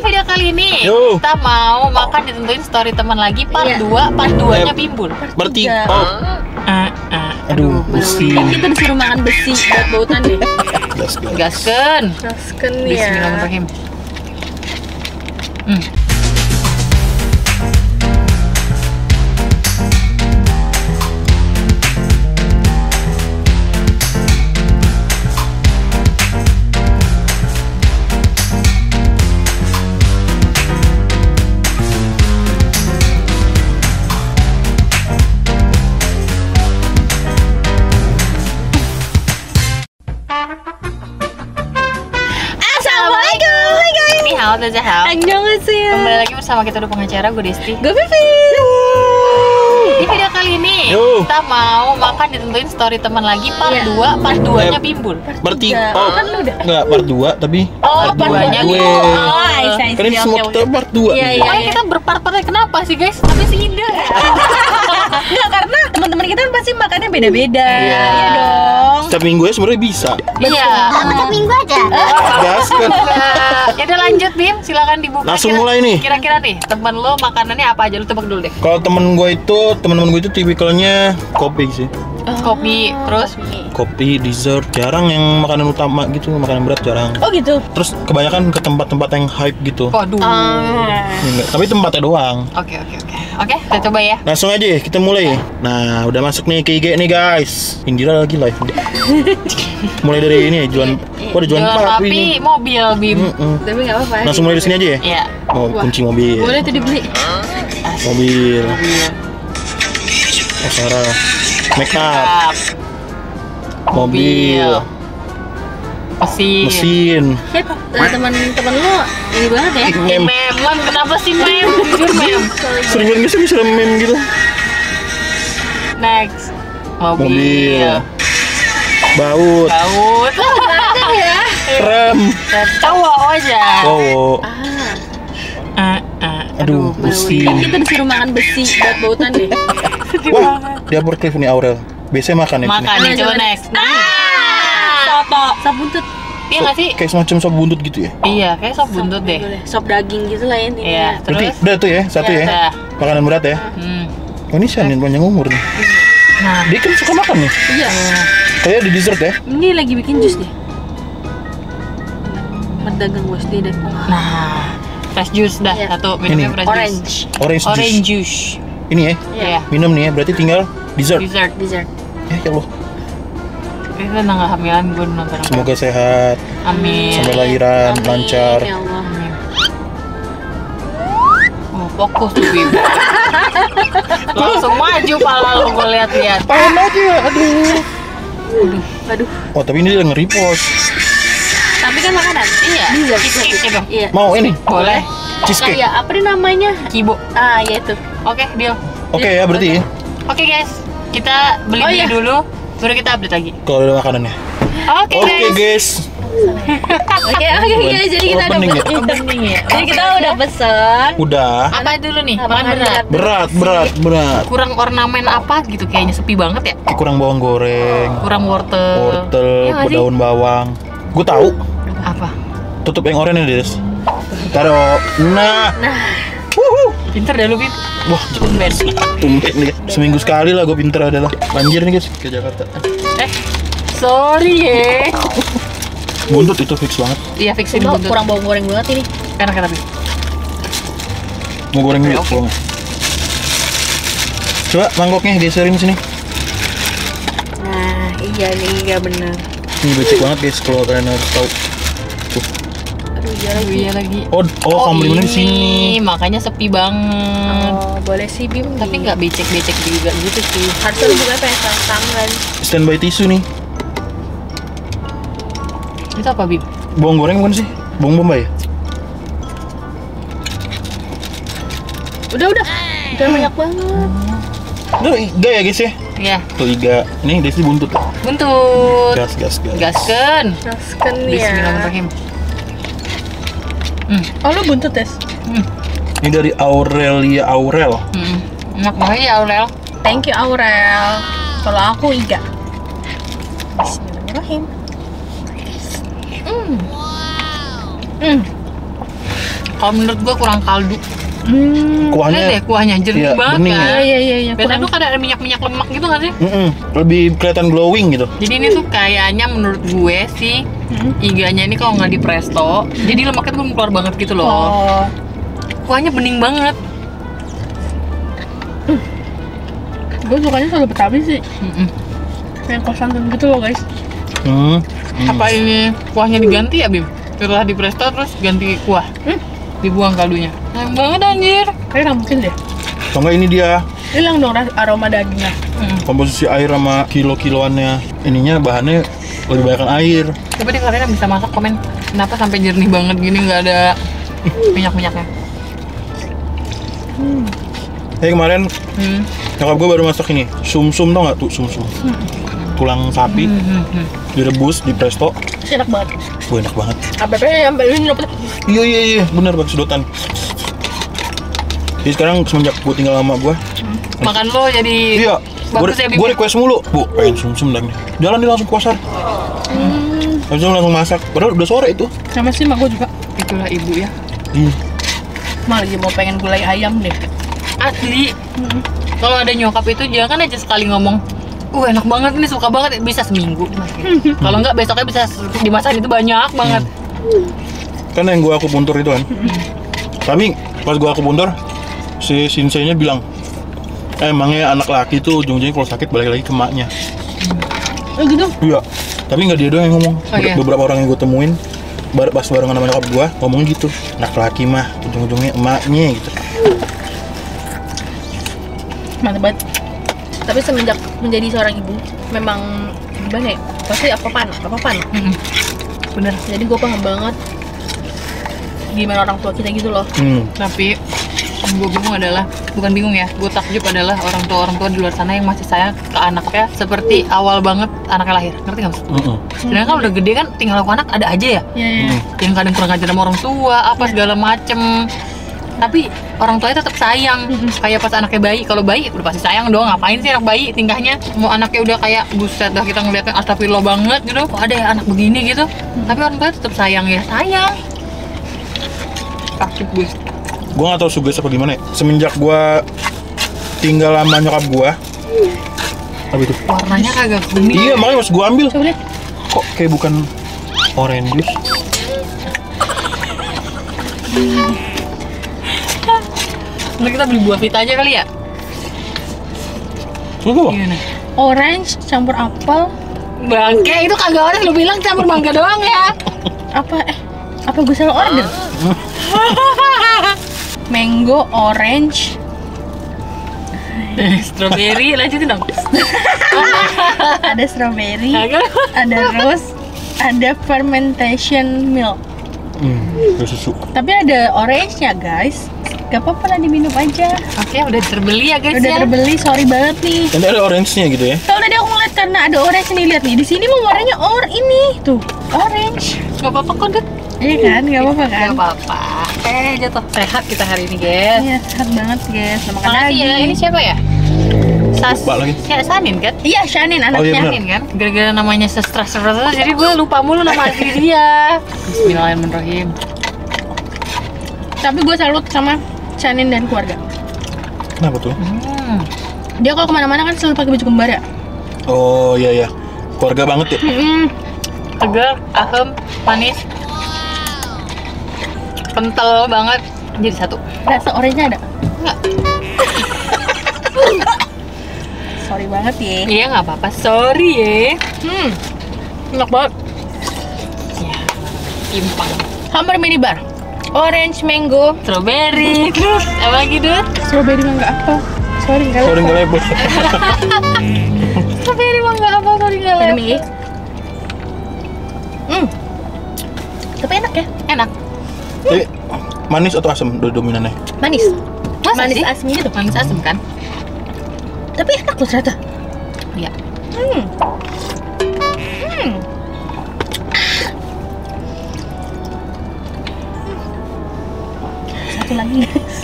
Video kali ini Yo. kita mau makan ditentuin story teman lagi part 2, part 2-nya Bimbul. Berarti aduh, besi. Kita disuruh makan besi buat bautan deh. Gaskeun. Gaskeun ya. Bismillahirrahmanirrahim. Halo, Annyeonghaseyo. kembali lagi bersama kita pengacara, gue Desti. Gue Vivi. Di video kali ini Yo. kita mau makan ditentuin story teman lagi part 2, part 2-nya Bimbul. Berarti Kan lu udah. enggak part 2 tapi Part 2-nya gue. gitu. Kan ini semua kita part 2 Iya, nih. iya. Makanya kita berpart-part. Kenapa sih guys? Tapi sih indah. Enggak, karena teman-teman kita kan pasti makannya beda-beda. Iya. Iya dong. Setiap minggu ya sebenarnya bisa. Iya. Setiap minggu aja. Gas kan. Ya udah lanjut Bim, silakan dibuka. Langsung mulai nih. Kira-kira nih temen lo makanannya apa aja, lu tebak dulu deh. Kalau temen gue itu tipikalnya kopi sih. Kopi, terus Kopi, dessert, jarang yang makanan utama gitu, makanan berat jarang. Oh gitu. Terus kebanyakan ke tempat-tempat yang hype gitu. waduh. Enggak, tapi tempatnya doang. Oke, kita coba ya. Langsung aja kita mulai. Nah, udah masuk nih ke IG nih guys. Indira lagi live. Mulai dari ini ya, jualan. Wah, ada jualan papi nih. Mobil Bim. Tapi enggak apa-apa. Langsung mulai dari sini aja ya. Iya. Oh, kunci mobil. Boleh tuh dibeli. Mobil. Oh, Sarah. Make up. Mobil. Mesin. Teman-teman lu ini banget ya. Mem. Mem, kenapa sih mem? Jujur mem. Sering banget sih bisa mem gitu. Next. Mobil. Baut. Baut. Rem. Cowok aja. Cowok. Aduh, besi. Kita disuruh makan besi buat bautan deh. Wah, dia berkelif nih Aurel. Biasanya makan ya. Makan nih, coba next. Soto, sop buntut. Iya nggak sih? Kayak semacam sop buntut gitu ya. Iya, kayak sop buntut deh. Boleh. Sop daging gitu lah intinya. Iya, Berarti terus. udah tuh ya, satu ya. Udah. Makanan berat ya. Oh, ini Shanin panjang umur nih. Nah, Dia kan suka makan nih. Iya. Kayak di dessert ya. Ini lagi bikin jus deh. Pedagang Westi deh. nah, fresh juice dah Iya. satu, minumnya Ini. fresh Orange. juice. Orange juice. Ini ya. Iya. Minum nih ya. Berarti tinggal dessert. Dessert. Ya Allah. Kita nggak hamilan, gue nonton. Semoga sehat Amin. sampai lahiran lancar. Ya Allah. Oh, fokus tuh Bim. Langsung maju pala lo, gue lihat-lihat. Paham aja. Aduh. Aduh. Oh, tapi ini dia nge-repost. Tapi kan makanan. Iya. Bisa. Cheesecake dong. Iya. Mau ini? Boleh. Cheesecake. Kayak apa nih namanya? Kibo. Ah, ya itu. Oke, deal. Oke ya berarti. Oke guys, kita beli iya. dulu, baru kita update lagi. Kalau ada makanannya. Oke Oke guys. guys. Oke. Jadi kita udah Opening ya? Opening ya. Jadi kita udah pesen. Udah. Apa dulu nih? Apa Makan berat. Berat. Kurang ornamen apa gitu, kayaknya sepi banget ya. Kayak kurang bawang goreng, Kurang wortel. wortel, Iya nggak sih? daun bawang. Gue tahu. Apa? Tutup yang oranye Des. Taruh. Nah. Pinter dah lu Bim. Wah, Tumben. tumben nih. Seminggu sekali lah gue pinter adalah. Banjir nih guys ke Jakarta. Sorry ya. Buntut itu fix banget. Iya fixin buntut. Kurang bawang goreng banget ini. Enak ya tapi. Mau goreng dulu. Oke. Bawang. Coba mangkoknya geserin sini. Nah, iya nih, enggak benar. Ini becek banget guys kalau kalian harus tahu. Tuh. Aduh, Iya lagi. Oh, kamu beli di sini. Makanya sepi banget. Oh, boleh sih Bim. Tapi nggak becek-becek juga gitu sih. harusnya lu bukan pengen tangan. Standby tisu nih. Itu apa Bim? Bawang goreng bukan sih? Bawang bombay ya? Udah. Udah banyak banget. Udah iga ya guys ya? Iya. Tuh iga. Ini Desi buntut. Buntut. Gas. Gaskeun. Raskan ya. Bismillahirrahmanirrahim. Oh, lu buntut, Des? Ini dari Aurelia Aurel. Enak banget ya Aurel. Thank you, Aurel. Kalau aku Iga. Bismillahirrahmanirrahim. Kalau menurut gua kurang kaldu. Lihat Kuahnya deh kuahnya jernih iya, banget bening kan. ya. Iya. Biasanya tuh ada minyak-minyak lemak gitu nggak sih? lebih kelihatan glowing gitu. Jadi ini tuh kayaknya menurut gue sih iganya ini kalau nggak di presto, jadi lemaknya tuh belum keluar banget gitu loh. Oh. Kuahnya bening banget. Gue sukanya selalu Betawi sih. Yang kosan gitu loh guys. Apa ini kuahnya diganti ya Bim? Setelah di presto terus ganti kuah, dibuang kaldunya. Enak banget anjir. Kayaknya nggak mungkin deh. Atau enggak ini dia Hilang dong aroma dagingnya. komposisi air sama kilo-kiloannya ininya bahannya lebih banyak air. Coba deh kalian yang bisa masak komen kenapa sampai jernih banget gini nggak ada minyak-minyaknya. Kemarin nyokap gue baru masak ini sumsum, tau nggak tuh sumsum? Tulang sapi direbus di presto. Enak banget. Wah, enak banget. ABP sampai ini nyopet. Iya benar pakai sedotan. Jadi sekarang semenjak gue tinggal sama gue, Makan lo jadi iya, bagus ya Bim. gue request mulu, Bu, pengen sumsum dah nih. Jalan dia langsung ke pasar. Habis itu langsung masak. Padahal udah sore itu. Sama sih mak gue juga. Itulah ibu ya. Malah lagi mau pengen gulai ayam deh. Asli. Kalau ada nyokap itu jangan aja sekali ngomong, enak banget nih, suka banget, bisa seminggu dimasakin. Kalau enggak besoknya bisa dimasakin, itu banyak banget. Kan yang gue akupuntur itu kan. Tapi pas gue akupuntur, si senseinya bilang, emangnya anak laki tuh ujung-ujungnya kalau sakit balik lagi ke emaknya. Oh gitu? Iya. Tapi nggak dia doang yang ngomong. Oh, iya. Beberapa orang yang gue temuin pas barengan sama nyokap gue ngomongnya gitu. Anak laki mah ujung-ujungnya emaknya gitu. Mantap banget. Tapi semenjak menjadi seorang ibu, memang gimana ya? Pasti apa-apaan. Bener. Jadi gue paham banget gimana orang tua kita gitu loh. Tapi yang gue bingung adalah, bukan bingung ya, gue takjub adalah orang tua di luar sana yang masih sayang ke anaknya seperti awal banget anaknya lahir. Ngerti nggak maksud? Sedangkan kan udah gede kan, tinggal aku anak ada aja ya. Iya. Yang kadang kurang ajar sama orang tua, apa segala macem. Tapi orang tuanya tetap sayang. Kayak pas anaknya bayi, kalau bayi udah pasti sayang dong. Ngapain sih anak bayi tingkahnya? Mau anaknya udah kayak buset dah, kita ngeliatnya astagfirullah banget gitu. Kok ada ya anak begini gitu? Tapi orang tuanya tetap sayang ya, sayang. Takjub gue. Gue gak tau sugesti apa gimana ya. Semenjak gue tinggal sama nyokap gue, apa itu? Warnanya kagak bening. Iya, makanya pas gue ambil, Coba lihat. kok kayak bukan orange juice? Nah, kita beli buah vita aja kali ya? Suka apa? Gimana? Orange campur apel. Bangke, itu kagak orange, lu bilang campur mangga doang ya? Apa gue salah order? Mango, orange, Strawberry, lanjutin dong. ada strawberry, Kagak. ada rose, ada fermentation milk. Kayak susu. Tapi ada orange-nya guys. Gak apa-apa lah diminum aja. Oke, udah terbeli ya guys Udah ya. terbeli, sorry banget nih. Nanti ada orange-nya gitu ya. Kalau tadi aku ngeliat karena ada orange nih, lihat nih. Di sini mau warnanya ini tuh, orange. Gak apa-apa kok, Dut. Iya kan, gak apa-apa kan? Gak apa-apa. Jatuh. Sehat kita hari ini, guys. Iya, sehat banget guys. Nah, makan Makasih lagi. ya, ini siapa ya? Lupa lagi. Sanin kan? Iya, Shanin Oh, iya, anaknya. bener. Sanin kan? Gara-gara namanya stres jadi gue lupa mulu nama asli dia. Bismillahirrahmanirrahim. Tapi gue salut sama Shanin dan keluarga. Kenapa tuh? Dia kalau kemana-mana kan selalu pakai baju kembar ya. Oh iya. Keluarga banget ya. Segar, asam, manis, kental banget, jadi satu. Rasa orange-nya ada? Enggak. Sorry banget ya. Iya nggak apa-apa, sorry ya. Enak banget. Ya, timpang. Hammer mini bar. Orange, mango, Strawberry, terus apa lagi Dut? strawberry mangga apa? Sorry nggak Sorry level. nggak level. Strawberry mah nggak apa, sorry nggak Minum lewat. ya. Tapi enak ya? Enak. Tapi manis atau asam dominannya? Manis. Masa Manis sih? asam gitu. Manis asam kan? Tapi enak loh ternyata. Iya. Satu lagi guys.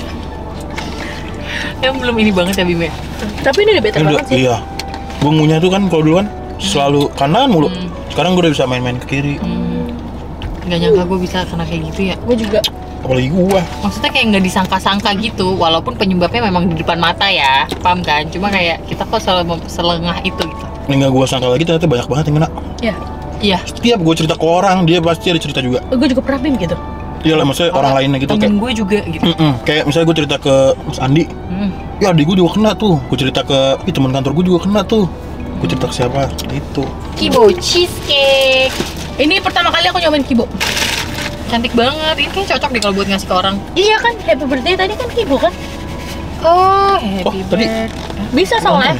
Yang belum ini banget ya Bim ya? Tapi ini udah better banget sih. Iya. Bungunya tuh kan kalau dulu kan selalu kanan mulu. Sekarang gue udah bisa main-main ke kiri. Nggak nyangka gue bisa kena kayak gitu ya. Gue juga. apalagi gua. Maksudnya kayak nggak disangka-sangka gitu, walaupun penyebabnya memang di depan mata ya, paham kan? Cuma kayak kita kok selengah itu gitu. Ini nggak gua sangka lagi ternyata banyak banget yang kena. Ya. Iya. Setiap gua cerita ke orang, dia pasti ada cerita juga. Gue juga pernah Bim gitu. Iya lah, maksudnya orang lainnya gitu kayak. Temen gue juga gitu. Kayak misalnya gue cerita ke Mas Andi, ya adik gue juga kena tuh. Gue cerita ke teman kantor gue juga kena tuh. Gue cerita ke siapa? Gitu. Kibo cheesecake. Ini pertama kali aku nyobain Kibo. Cantik banget. Ini kayak cocok deh kalau buat ngasih ke orang. Iya kan, happy birthday tadi kan Kibo kan? Oh, happy tadi birthday. Bisa soalnya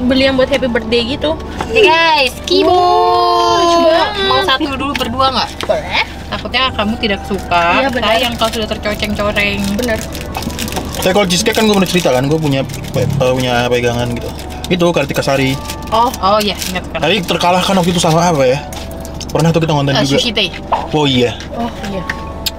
beli yang buat happy birthday gitu. Hey guys, Kibo. Lucu banget. Mau satu dulu berdua nggak? Boleh? Takutnya kamu tidak suka. Iya, benar. Sayang kalau sudah tercoreng-coreng. Bener. Saya kalau cheesecake kan gue pernah cerita kan, gue punya pegangan gitu. Itu Kartika Sari. Oh iya, ingat kan. Tadi terkalahkan waktu itu sama apa ya? Pernah tuh kita ngonten juga. Sushi Teh. Oh iya. Oh iya.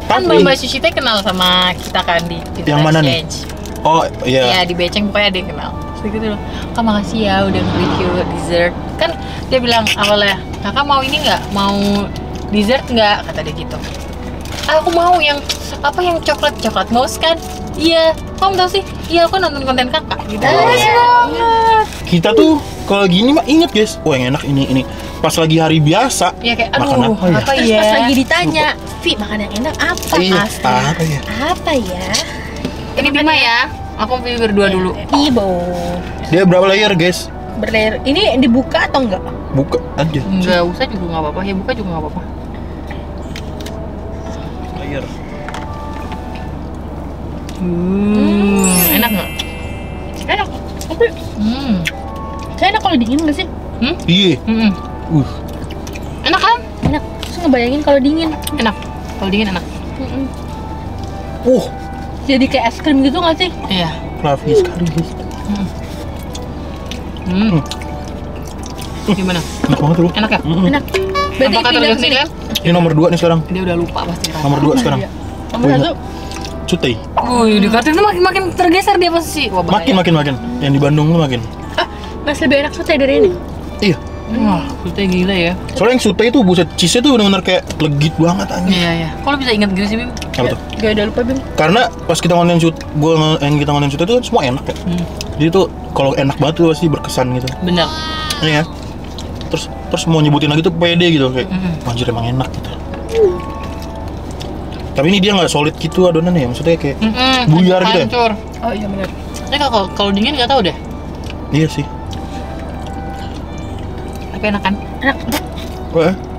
Kan Tapi Mbak Sushi Teh kenal sama kita kan di Yang mana nih? Exchange. Oh Iya, iya. di Beceng pokoknya ada yang kenal. Terus gitu loh, Kak makasih ya udah nge-review dessert. Kan dia bilang awalnya, kakak mau ini nggak? Mau dessert nggak? Kata dia gitu. Aku mau yang apa yang coklat mouse kan? Iya, kamu tahu sih? Iya, aku nonton konten kakak gitu. Makasih banget. Kita tuh kalau gini mah inget guys. Oh yang enak ini. Pas lagi hari biasa. Iya kayak Makan aduh, apa ya? apa Terus ya? pas lagi ditanya, Vi makan yang enak apa? Iya. Asli. Apa ya? Apa ya? Ini Bima ya. Aku pilih berdua dulu. Kibo. Dia berapa layer guys? Berlayer. Ini dibuka atau enggak? Buka aja. Enggak usah juga nggak apa-apa. Ya buka juga nggak apa-apa. Layer. Enak nggak? Enak. Tapi saya enak kalau dingin nggak sih? Iya. Enak kan? Enak. Terus ngebayangin kalau dingin. Enak. Kalau dingin enak. Jadi kayak es krim gitu nggak sih? Iya. Fluffy sekali guys. Gimana? Enak banget loh. Enak ya? Enak. Berarti Apakah pindah tergantung sini. kan? Ini nomor 2 nih sekarang. Dia udah lupa pasti. Nomor 2 sekarang. Iya. Nomor Oh, satu. Cutei. Wih, di kartu itu makin tergeser dia posisi. Wah, bahaya. Makin. Yang di Bandung tuh makin. Masih lebih enak sate dari ini. Iya. Wah, itu gila ya. Soalnya yang Sute itu buset cheese-nya tuh bener-bener kayak legit banget anjing. Iya. Kalau bisa ingat gitu sih, Bim? Apa tuh? Gak ada lupa Bim. Karena pas kita ngomongin kita ngomongin Sute itu semua enak ya. Jadi tuh kalau enak banget tuh pasti berkesan gitu. Bener. Iya. Terus mau nyebutin lagi tuh pede gitu kayak anjir emang enak gitu. Tapi ini dia nggak solid gitu adonannya ya, maksudnya kayak buyar gitu ya? Hancur. Oh iya benar. Ini kalau dingin nggak tahu deh. Iya sih. Tapi enak kan? Enak.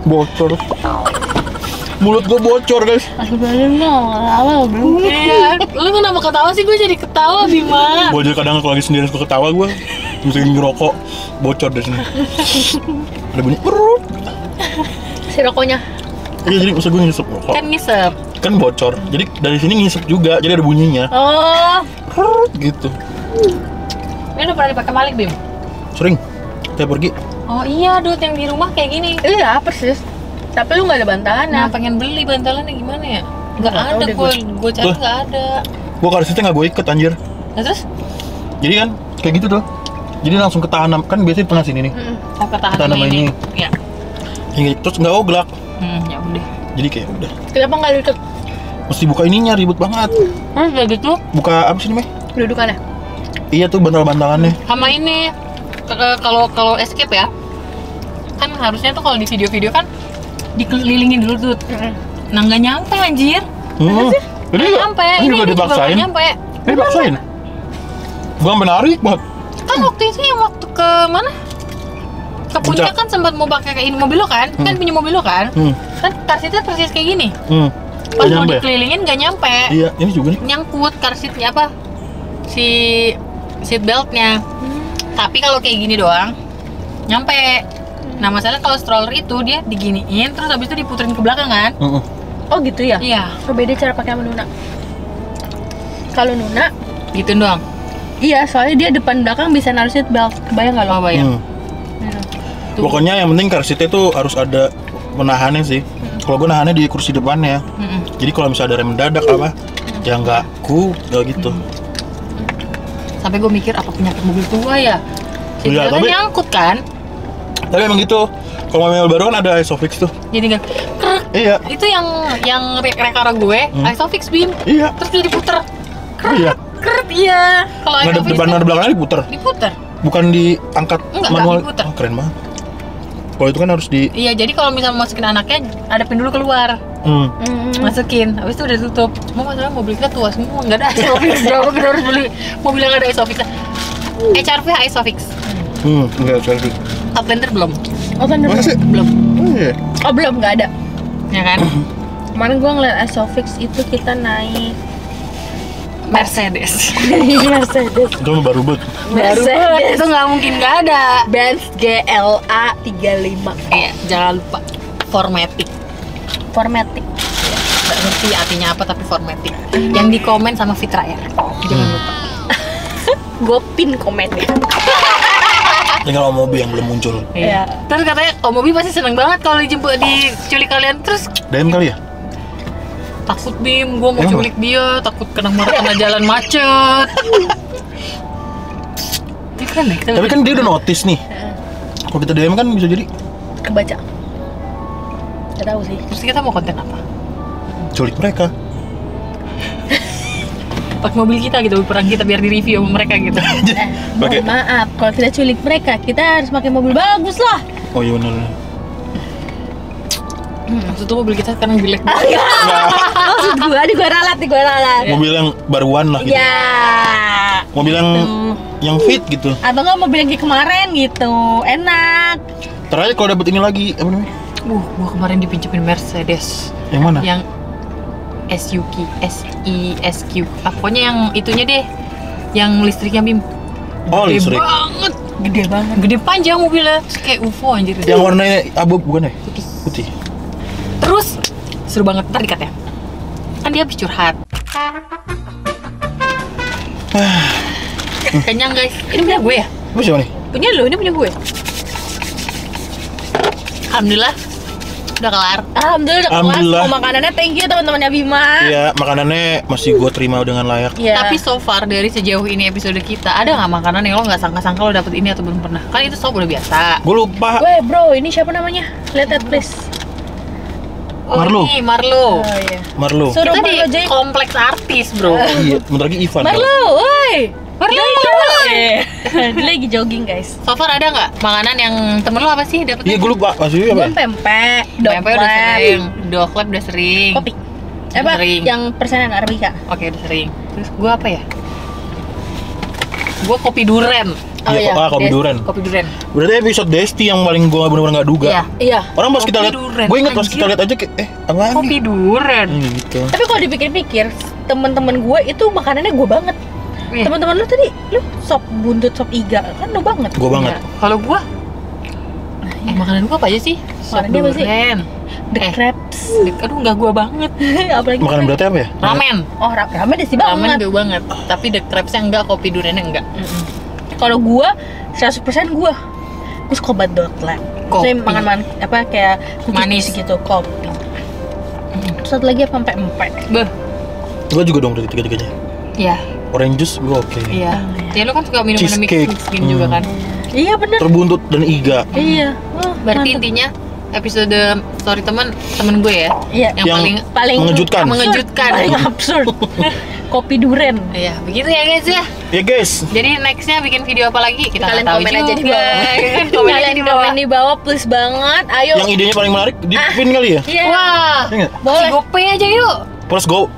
Bocor. Mulut gue bocor guys. Awal belum. Iya. Lu kenapa ketawa sih? Gue jadi ketawa, Bima. Gue jadi kadang kalau lagi sendirian suka ketawa gue. Misalnya ngerokok bocor dari sini. Ada bunyi perut. Si rokoknya. Iya jadi maksud gue ngisep rokok. Kan ngisep. Kan bocor. Jadi dari sini ngisep juga. Jadi ada bunyinya. Oh. Perut gitu. Ini udah pernah dipakai Malik, Bim? Sering. Tiap pergi. Oh iya, Dut, yang di rumah kayak gini. Iya persis. Tapi lu nggak ada bantahan. Nah, pengen beli bantalannya gimana ya? Nggak Nggak tahu ada, deh gue cari Tuh. nggak ada. Gue karsitnya nggak gue ikat anjir. Nah, terus? Jadi kan kayak gitu tuh. Jadi langsung ketahan kan biasanya di tengah sini nih. Oh, ketahan Ketahan sama sama ini. ini. Iya. Hingga terus nggak oglak. Ya udah. Jadi kayak udah. Kenapa nggak lu ikut Mesti buka ininya ribet banget. Kayak gitu. Buka apa sih namanya? kedudukannya? Iya tuh bantal-bantalannya. Sama ini kalau escape ya. Kan harusnya tuh kalau di video-video kan dikelilingin dulu tuh. Nah, nggak nyampe anjir. Jadi Nggak nyampe. ini juga juga dipaksain. nggak nyampe. Ini dipaksain. Gua sampai narik banget. Kan waktu itu yang waktu ke mana? Ke puncak kan sempat mau pakai kayak ini mobil lo kan? Kan punya mobil lo kan? Kan karsitnya persis kayak gini. Pas Nggak mau nyampe. dikelilingin nggak nyampe. Iya, ini juga nih. Nyangkut karsitnya apa? Si seat beltnya. Tapi kalau kayak gini doang nyampe. Nah, masalahnya kalau stroller itu dia diginiin terus habis itu diputerin ke belakang kan? Oh gitu ya? Iya, Oh, beda cara pakai sama Nuna. Kalau Nuna, gitu doang. iya soalnya dia depan belakang bisa naruh seat belt. Kebayang nggak lo? Oh, bayang. Tuh. Pokoknya yang penting karsitnya tuh harus ada penahannya sih. Kalau gue nahannya di kursi depannya. Jadi kalau misalnya ada rem mendadak apa, ya nggak gitu. Sampai gue mikir apa penyakit mobil tua ya? Si Iya, kan tapi- nyangkut kan? Tapi emang gitu. Kalau mobil baru kan ada Isofix tuh. Jadi kan krek Iya. Itu yang rekara gue, Isofix Bim. Iya. Terus dia diputer. Oh iya. Keret iya. Kalau Nggak ada Isofix depan, nggak ada belakangnya diputer. diputer. Bukan diangkat Enggak, manual. diputer. Oh, keren banget. Kalau itu kan harus di Iya, jadi kalau misalnya masukin anaknya, hadapin dulu keluar. Masukin, habis itu udah tutup. Cuma masalah mobil kita tua semua, nggak ada Isofix. Berapa kita harus beli mobil yang ada Isofix? HRV Isofix. Enggak selfie. Outlander belum? Masa sih? Belum. Oh iya. Oh belum, nggak ada. Ya kan? Kemarin gua ngeliat Isofix itu kita naik Mercedes. Mercedes. Itu mah baru banget. Mercedes. Itu nggak mungkin nggak ada. Benz GLA 35 Iya, jangan lupa Formatic. Formatic. Nggak ngerti artinya apa tapi Formatic. Yang di komen sama Fitra ya. Jangan lupa. Gue pin komennya. Tinggal mobil yang belum muncul. Iya. Terus katanya, Mobi pasti seneng banget kalau dijemput diculik kalian. Terus DM kali ya? takut Bim, gue mau Emang? culik dia, takut kena jalan macet. Dia kan ya, Tapi kan dia udah notice nih. Kalau kita DM kan bisa jadi Kebaca. Gak tahu sih. terus kita mau konten apa? culik mereka. Pakai mobil kita gitu, perang kita biar di review sama mereka gitu. Pakai- Mohon maaf, kalau kita culik mereka, kita harus pakai mobil bagus lah. Oh iya benar. Maksud tuh mobil kita sekarang jelek. Maksud gue ralat. Mobil yang baruan lah gitu. Ya. Mobil yang fit gitu. Atau nggak mobil yang kayak kemarin gitu, enak. Terakhir kalau dapet ini lagi apa namanya? Gua kemarin dipinjemin Mercedes Yang mana? yang SESQ. Pokoknya yang itunya deh, yang listriknya Bim. Oh, Gede listrik. banget, gede panjang mobilnya, terus kayak UFO anjir. Yang warnanya abu bukan ya? Putih. Putih. Terus seru banget, ntar dikat ya. Kan dia habis curhat. Kenyang guys. Ini punya gue ya? Apa siapa nih? Punya lo, ini punya gue. Alhamdulillah udah kelar. Alhamdulillah udah kelas. Alhamdulillah. Mau makanannya thank you teman-temannya Bima. Iya, makanannya masih gue terima dengan layak. Iya. Tapi so far dari sejauh ini episode kita, ada nggak makanan yang lo nggak sangka-sangka lo dapet ini atau belum pernah? Kan itu sop udah biasa. Gue lupa. Weh bro, ini siapa namanya? Lihat please. Marlo. Ini Marlo. Oh iya. Marlo. Suruh Kita di Marlo aja. kompleks artis bro. Iya, bentar lagi Ivan. Marlo, woi. Marlo. Dia lagi jogging guys. So far ada nggak makanan yang temen lo apa sih dapet? Iya, gue lupa. Masih apa? Gue pempek, Pempek udah doklep, sering, doklep udah sering. kopi. Apa? Sering. Yang persenan Arabica. Oke, udah sering. Terus gua apa ya? Gua kopi duren. Iya, kopi duren. Kopi duren. Berarti episode Desti yang paling gue bener-bener gak duga. Iya. Iya. Orang pas kita Kopi lihat, duren, gue inget pas anjir. kita lihat aja kayak, apaan Kopi nih? duren. Gitu. Tapi kalau dipikir-pikir, teman-teman gue itu makanannya gue banget. Iya. Teman-teman lu tadi, lu sop buntut sop iga kan lu banget. Gue banget. Iya. Kalau gua makanan gua apa aja sih? Sop Makanan dia apa sih? duren. The crepes. Aduh enggak gua banget. Apalagi Makanan berarti apa ya? Ramen. Oh, ramen deh sih Ramen banget. gue banget. Tapi the crepes-nya enggak, kopi durennya enggak. Kalau gue 100% gue suka banget doklep. Kopi. Saya makan apa kayak Manis. gitu, kopi. Terus satu lagi apa empek-empek. Beh. Gue juga dong dari tiga-tiganya. Iya. Orange juice gue oke. Iya. Ya lu kan suka minum Cheesecake. mix gini juga kan. Iya bener. Terbuntut dan iga. Iya. Wah, Berarti mantep. intinya episode story temen gue ya. Iya. Yang paling mengejutkan. mengejutkan. Paling absurd. Kopi duren. Iya, begitu ya guys ya. Ya guys, Jadi nextnya bikin video apa lagi kita Kalian nggak tahu komen juga. aja di bawah. Kan komen aja Kalian di bawah. komen di bawah please banget. Ayo. yang idenya paling menarik di pin kali ya? Iya. Wah, Iya nggak? Boleh. si GoPay aja yuk. Plus go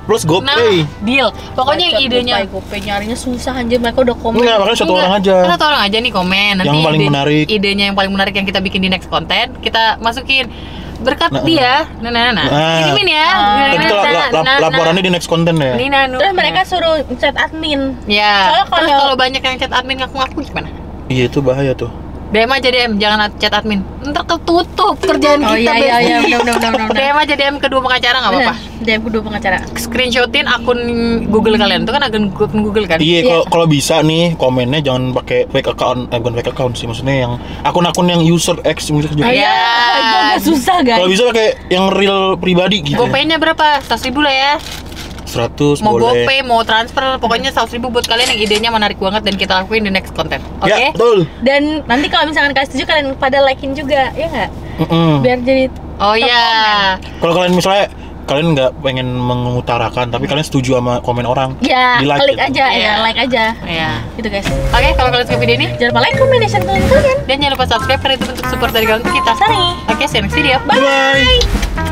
Nah, pay. deal. Pokoknya yang idenya GoPay nyarinya susah anjir, mereka udah komen. Enggak, makanya satu Enggak, orang aja. Satu orang aja nih komen. Nanti Yang paling menarik. Idenya yang paling menarik yang kita bikin di next konten kita masukin berkat Nah, dia. Nah. Kirimin ya. Tapi itu laporannya di next konten ya. Nina, Terus mereka suruh chat admin. ya. Soalnya Terus kalau- kalau banyak yang chat admin ngaku-ngaku gimana? Iya itu bahaya tuh. DM aja DM, jangan chat admin. Ntar ketutup kerjaan Oh kita. iya, Bes. benar. DM aja DM kedua pengacara nggak apa-apa. DM kedua pengacara. Screenshotin akun Google kalian. Itu kan akun Google kan? Iya, Iya. kalau bisa nih komennya jangan pakai fake account, bukan fake account sih, maksudnya yang akun-akun yang user X gitu. Iya. Itu agak susah guys. Kalau bisa pakai yang real pribadi gitu. GoPay-nya berapa? 100.000 lah ya. 100 Mau boleh. GoPay, mau transfer, pokoknya 100.000 buat kalian yang idenya menarik banget dan kita lakuin di next konten. Oke? Ya, betul. Dan nanti kalau misalkan kalian setuju kalian pada like-in juga, ya nggak? Mm-mm. Biar jadi Oh iya. Kalau kalian misalnya kalian nggak pengen mengutarakan tapi kalian setuju sama komen orang, Ya, di-like klik gitu. aja ya, Iya. like aja. Iya. Gitu guys. Oke, kalau kalian suka video ini Jangan lupa like, comment, dan share kalian. dan jangan lupa subscribe karena itu bentuk support dari kalian ke kita. Sorry. Oke, see you next video. Bye.